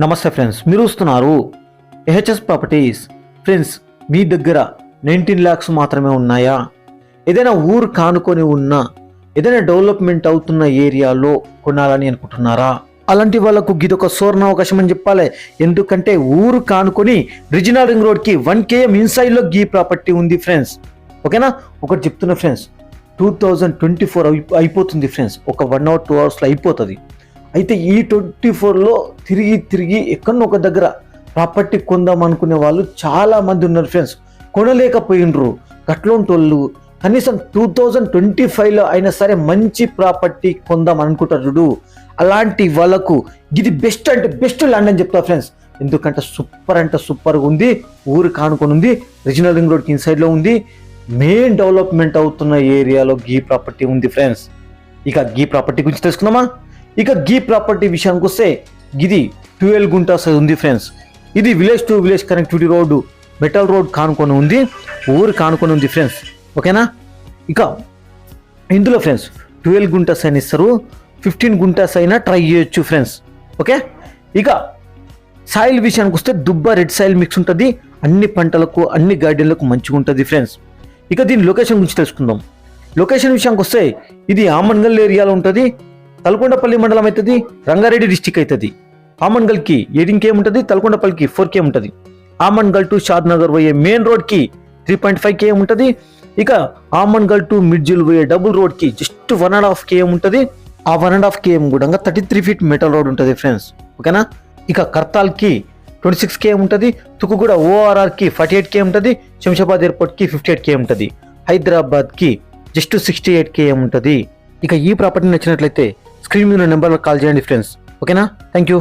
నమస్తే ఫ్రెండ్స్, మీరు చూస్తున్నారు ఏహెచ్ఎస్ ప్రాపర్టీస్. ఫ్రెండ్స్, మీ దగ్గర 19 lakhs మాత్రమే ఉన్నాయా? ఏదైనా ఊరు కానుకొని ఉన్న ఏదైనా డెవలప్మెంట్ అవుతున్న ఏరియాలో కొనాలని అనుకుంటున్నారా? అలాంటి వాళ్ళకు ఇదొక సువర్ణ అవకాశం అని చెప్పాలి. ఎందుకంటే ఊరు కానుకొని రీజనల్ రింగ్ రోడ్కి 1 km ఇన్సైడ్లో ఈ ప్రాపర్టీ ఉంది ఫ్రెండ్స్. ఓకేనా? ఒకటి చెప్తున్నా ఫ్రెండ్స్, 2024 అయిపోతుంది ఫ్రెండ్స్. ఒక 1 or 2 hours అయిపోతుంది. అయితే ఈ 24లో తిరిగి ఎక్కడో ఒక దగ్గర ప్రాపర్టీ కొందాం అనుకునే వాళ్ళు చాలా మంది ఉన్నారు ఫ్రెండ్స్. కొనలేకపోయినరు. గట్లోంటోళ్ళు కనీసం 2025లో అయినా సరే మంచి ప్రాపర్టీ కొందాం అనుకుంటారు చూడు, అలాంటి వాళ్ళకు ఇది బెస్ట్ అంటే బెస్ట్ ల్యాండ్ అని చెప్తా ఫ్రెండ్స్. ఎందుకంటే సూపర్ అంటే సూపర్గా ఉంది. ఊరు కానుకొని ఉంది, రీజనల్ రింగ్ రోడ్కి ఇన్సైడ్లో ఉంది, మెయిన్ డెవలప్మెంట్ అవుతున్న ఏరియాలో ఈ ప్రాపర్టీ ఉంది ఫ్రెండ్స్. ఇక ఈ ప్రాపర్టీ గురించి తెలుసుకుందామా? ఇక ఈ ప్రాపర్టీ విషయానికి వస్తే ఇది 12 గుంటాస్ ఉంది ఫ్రెండ్స్. ఇది village to village connectivity road, metal road కానుకొని ఉంది, ఊరు కానుకొని ఉంది ఫ్రెండ్స్. ఓకేనా? ఇక ఇందులో ఫ్రెండ్స్ 12 గుంటాస్ అయినా ఇస్తారు, 15 గుంటాస్ అయినా ట్రై చేయొచ్చు ఫ్రెండ్స్. ఓకే? ఇక సాయిల్ విషయానికి వస్తే దుబ్బ రెడ్ సాయిల్ మిక్స్ ఉంటుంది. అన్ని పంటలకు అన్ని గార్డెన్లకు మంచిగా ఉంటుంది ఫ్రెండ్స్. ఇక దీని లొకేషన్ గురించి తెలుసుకుందాం. లొకేషన్ విషయానికి వస్తే ఇది ఆమన్గల్ ఏరియాలో ఉంటుంది. తలకొండపల్లి మండలం అవుతుంది, రంగారెడ్డి డిస్టిక్ అవుతుంది. ఆమన్గల్కి 18 km ఉంటుంది, తలకొండపల్లికి 4 km ఉంటుంది. ఆమన్గల్ టు షాద్ నగర్ పోయే మెయిన్ రోడ్కి 3.5 km ఉంటుంది. ఇక ఆమన్గల్ టు మిడ్జిల్ పోయే డబుల్ రోడ్కి జస్ట్ 1.5 km ఉంటుంది. ఆ 1.5 km కూడా 33 feet మెటల్ రోడ్ ఉంటుంది ఫ్రెండ్స్. ఓకేనా? ఇక కర్తాల్కి 26 km ఉంటుంది. తుకుగూడ ఓఆర్ఆర్కి 48 km ఉంటుంది. శంషాబాద్ ఎయిర్పోర్ట్కి 58 km ఉంటుంది. హైదరాబాద్కి జస్ట్ 68 km ఉంటుంది. ఇక ఈ ప్రాపర్టీ నచ్చినట్లయితే స్క్రీన్ మీద నెంబర్లో కాల్ చేయండి ఫ్రెండ్స్. ఓకేనా? Thank you.